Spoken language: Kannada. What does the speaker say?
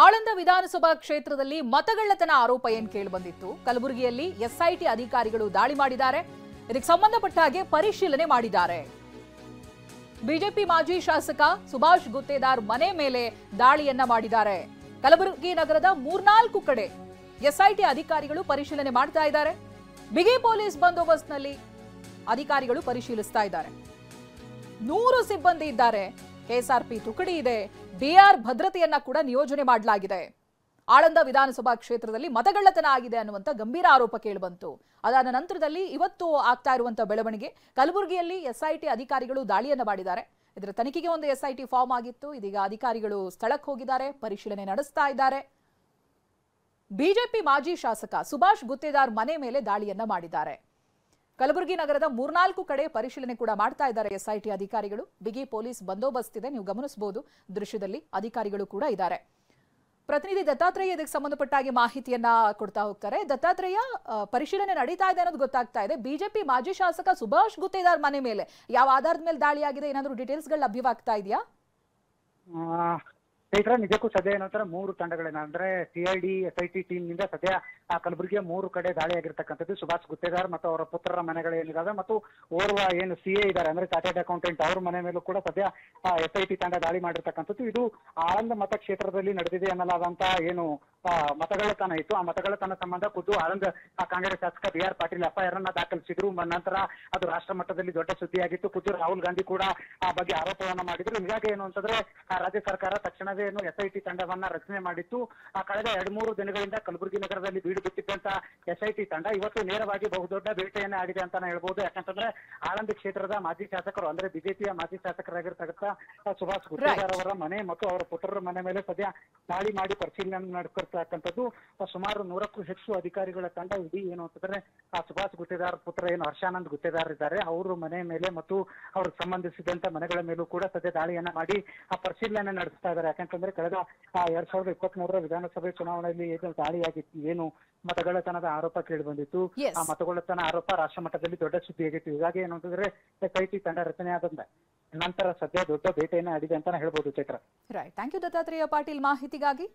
ಆಳಂದ ವಿಧಾನಸಭಾ ಕ್ಷೇತ್ರದಲ್ಲಿ ಮತಗಳ್ಳತನ ಆರೋಪ ಏನ್ ಕೇಳಿಬಂದಿತ್ತು. ಕಲಬುರಗಿಯಲ್ಲಿ ಎಸ್ಐಟಿ ಅಧಿಕಾರಿಗಳು ದಾಳಿ ಮಾಡಿದ್ದಾರೆ. ಇದಕ್ಕೆ ಸಂಬಂಧಪಟ್ಟ ಹಾಗೆ ಪರಿಶೀಲನೆ ಮಾಡಿದ್ದಾರೆ. ಬಿಜೆಪಿ ಮಾಜಿ ಶಾಸಕ ಸುಭಾಷ್ ಗುತ್ತೇದಾರ್ ಮನೆ ಮೇಲೆ ದಾಳಿಯನ್ನ ಮಾಡಿದ್ದಾರೆ. ಕಲಬುರಗಿ ನಗರದ 3-4 ಕಡೆ ಎಸ್ಐಟಿ ಅಧಿಕಾರಿಗಳು ಪರಿಶೀಲನೆ ಮಾಡ್ತಾ ಇದ್ದಾರೆ. ಬಿಗಿ ಪೊಲೀಸ್ ಬಂದೋಬಸ್ತ್ನಲ್ಲಿ ಅಧಿಕಾರಿಗಳು ಪರಿಶೀಲಿಸ್ತಾ ಇದ್ದಾರೆ. 100 ಸಿಬ್ಬಂದಿ ಇದ್ದಾರೆ. ಕೆಎಸ್ಆರ್ಪಿ ತುಕಡಿ ಇದೆ. ಡಿಆರ್ ಭದ್ರತೆಯನ್ನ ಕೂಡ ನಿಯೋಜನೆ ಮಾಡಲಾಗಿದೆ. ಆಳಂದ ವಿಧಾನಸಭಾ ಕ್ಷೇತ್ರದಲ್ಲಿ ಮತಗಳ್ಳತನ ಆಗಿದೆ ಅನ್ನುವಂತ ಗಂಭೀರ ಆರೋಪ ಕೇಳಿಬಂತು. ಅದಾದ ನಂತರದಲ್ಲಿ ಇವತ್ತು ಆಗ್ತಾ ಇರುವಂತಹ ಬೆಳವಣಿಗೆ, ಕಲಬುರಗಿಯಲ್ಲಿ ಎಸ್ಐಟಿ ಅಧಿಕಾರಿಗಳು ದಾಳಿಯನ್ನ ಮಾಡಿದ್ದಾರೆ. ಇದರ ತನಿಖೆಗೆ ಒಂದು ಎಸ್ಐಟಿ ಫಾರ್ಮ್ ಆಗಿತ್ತು. ಇದೀಗ ಅಧಿಕಾರಿಗಳು ಸ್ಥಳಕ್ಕೆ ಹೋಗಿದ್ದಾರೆ, ಪರಿಶೀಲನೆ ನಡೆಸ್ತಾ ಇದ್ದಾರೆ. ಬಿಜೆಪಿ ಮಾಜಿ ಶಾಸಕ ಸುಭಾಷ್ ಗುತ್ತೇದಾರ್ ಮನೆ ಮೇಲೆ ದಾಳಿಯನ್ನ ಮಾಡಿದ್ದಾರೆ. ಕಲಬುರಗಿ ನಗರದ 3-4 ಕಡೆ ಪರಿಶೀಲನೆ ಕೂಡ ಮಾಡ್ತಾ ಇದ್ದಾರೆ ಎಸ್ಐಟಿ ಅಧಿಕಾರಿಗಳು. ಬಿಗಿ ಪೊಲೀಸ್ ಬಂದೋಬಸ್ತ್ ಇದೆ. ನೀವು ಗಮನಿಸಬಹುದು ದೃಶ್ಯದಲ್ಲಿ ಅಧಿಕಾರಿಗಳು ಕೂಡ ಇದ್ದಾರೆ. ಪ್ರತಿನಿಧಿ ದತ್ತಾತ್ರೇಯ ಇದಕ್ಕೆ ಸಂಬಂಧಪಟ್ಟ ಹಾಗೆ ಮಾಹಿತಿಯನ್ನ ಕೊಡ್ತಾ ಹೋಗ್ತಾರೆ. ದತ್ತಾತ್ರೇಯ, ಪರಿಶೀಲನೆ ನಡೀತಾ ಇದೆ ಅನ್ನೋದು ಗೊತ್ತಾಗ್ತಾ ಇದೆ. ಬಿಜೆಪಿ ಮಾಜಿ ಶಾಸಕ ಸುಭಾಷ್ ಗುತ್ತೇದಾರ್ ಮನೆ ಮೇಲೆ ಯಾವ ಆಧಾರದ ಮೇಲೆ ದಾಳಿ ಆಗಿದೆ, ಏನಾದರೂ ಡೀಟೇಲ್ಸ್ಗಳು ಲಭ್ಯವಾಗ್ತಾ ಇದೆಯಾ? ಚೈತ್ರ, ನಿಜಕ್ಕೂ ಸದ್ಯ ಏನಂತಾರೆ 3 ತಂಡಗಳೇನ ಅಂದ್ರೆ ಸಿಐಡಿ ಎಸ್ಐಟಿ ಟೀಮ್ ನಿಂದ ಸದ್ಯ ಕಲಬುರಗಿಯ 3 ಕಡೆ ದಾಳಿ ಆಗಿರ್ತಕ್ಕಂಥದ್ದು. ಸುಭಾಷ್ ಗುತ್ತೇದಾರ್ ಮತ್ತು ಅವರ ಪುತ್ರರ ಮನೆಗಳೇನಿದಾವೆ ಮತ್ತು ಓರ್ವ ಏನು ಸಿಎ ಇದ್ದಾರೆ ಅಂದ್ರೆ ಚಾರ್ಟರ್ಡ್ ಅಕೌಂಟೆಂಟ್ ಅವ್ರ ಮನೆ ಮೇಲೂ ಕೂಡ ಸದ್ಯ ಎಸ್ಐಟಿ ತಂಡ ದಾಳಿ ಮಾಡಿರ್ತಕ್ಕಂಥದ್ದು. ಇದು ಆಳಂದ ಮತಕ್ಷೇತ್ರದಲ್ಲಿ ನಡೆದಿದೆ ಅನ್ನಲಾದಂತ ಏನು ಮತಗಳ್ಳತನ ಇತ್ತು. ಆ ಮತಗಳ್ಳತನ ಸಂಬಂಧ ಖುದ್ದು ಆಳಂದ ಕಾಂಗ್ರೆಸ್ ಶಾಸಕ ಬಿ ಆರ್ ಪಾಟೀಲ್ ಎಫ್ಐಆರ್ ಅನ್ನ ದಾಖಲಿಸಿದ್ರು. ನಂತರ ಅದು ರಾಷ್ಟ್ರ ಮಟ್ಟದಲ್ಲಿ ದೊಡ್ಡ ಸುದ್ದಿಯಾಗಿತ್ತು. ಖುದ್ದು ರಾಹುಲ್ ಗಾಂಧಿ ಕೂಡ ಆ ಬಗ್ಗೆ ಆರೋಪವನ್ನ ಮಾಡಿದ್ರು. ಹೀಗಾಗಿ ಏನು ಅಂತಂದ್ರೆ ರಾಜ್ಯ ಸರ್ಕಾರ ತಕ್ಷಣವೇ ಏನು ಎಸ್ಐಟಿ ತಂಡವನ್ನ ರಚನೆ ಮಾಡಿತ್ತು. ಕಳೆದ 2-3 ದಿನಗಳಿಂದ ಕಲಬುರಗಿ ನಗರದಲ್ಲಿ ಬೀಡು ಬಿಟ್ಟಿದ್ದಂತ ಎಸ್ಐಟಿ ತಂಡ ಇವತ್ತು ನೇರವಾಗಿ ಬಹುದೊಡ್ಡ ಬೇಟೆಯನ್ನ ಆಡಿದೆ ಅಂತಾನೆ ಹೇಳ್ಬೋದು. ಯಾಕಂತಂದ್ರೆ ಆಳಂದ ಕ್ಷೇತ್ರದ ಮಾಜಿ ಶಾಸಕರು ಅಂದ್ರೆ ಬಿಜೆಪಿಯ ಮಾಜಿ ಶಾಸಕರಾಗಿರ್ತಕ್ಕಂಥ ಸುಭಾಷ್ ಗುತ್ತೇದಾರ್ ಅವರ ಮನೆ ಮತ್ತು ಅವರ ಪುತ್ರರ ಮನೆ ಮೇಲೆ ಸದ್ಯ ದಾಳಿ ಮಾಡಿ ಪರಿಶೀಲನೆ ನಡೆಸಿರ್ತಕ್ಕಂಥದ್ದು. ಸುಮಾರು 100ಕ್ಕೂ ಹೆಚ್ಚು ಅಧಿಕಾರಿಗಳ ತಂಡ ಇಡೀ ಏನು ಅಂತಂದ್ರೆ ಸುಭಾಷ್ ಗುತ್ತೇದಾರ್ ಪುತ್ರ ಏನು ಹರ್ಷಾನಂದ್ ಗುತ್ತೇದಾರ್ ಇದ್ದಾರೆ ಅವರ ಮನೆ ಮೇಲೆ ಮತ್ತು ಅವ್ರಿಗೆ ಸಂಬಂಧಿಸಿದಂತ ಮನೆಗಳ ಮೇಲೂ ಕೂಡ ಸದ್ಯ ದಾಳಿಯನ್ನ ಮಾಡಿ ಪರಿಶೀಲನೆ ನಡೆಸ್ತಾ ಇದ್ದಾರೆ. ಯಾಕಂತಂದ್ರೆ ಕಳೆದ 2023ರ ವಿಧಾನಸಭೆ ಚುನಾವಣೆಯಲ್ಲಿ ಏನು ದಾಳಿಯಾಗಿತ್ತು, ಏನು ಮತಗಳ್ಳತನದ ಆರೋಪ ಕೇಳಿ ಬಂದಿತ್ತು, ಆ ಮತಗಳ್ಳತನ ಆರೋಪ ರಾಷ್ಟ್ರ ಮಟ್ಟದಲ್ಲಿ ದೊಡ್ಡ ಸುದ್ದಿಯಾಗಿತ್ತು. ಹೀಗಾಗಿ ಏನು ಅಂತಂದ್ರೆ ಎಸ್ಐಟಿ ತಂಡ ರಚನೆ ಆದ ನಂತರ ಸದ್ಯ ದೊಡ್ಡ ಬೇಟೆಯನ್ನ ಆಡಿದೆ ಅಂತಾನೆ ಹೇಳ್ಬೋದು. Chaitra, right. Thank you Dattatreya Patil ಮಾಹಿತಿಗಾಗಿ.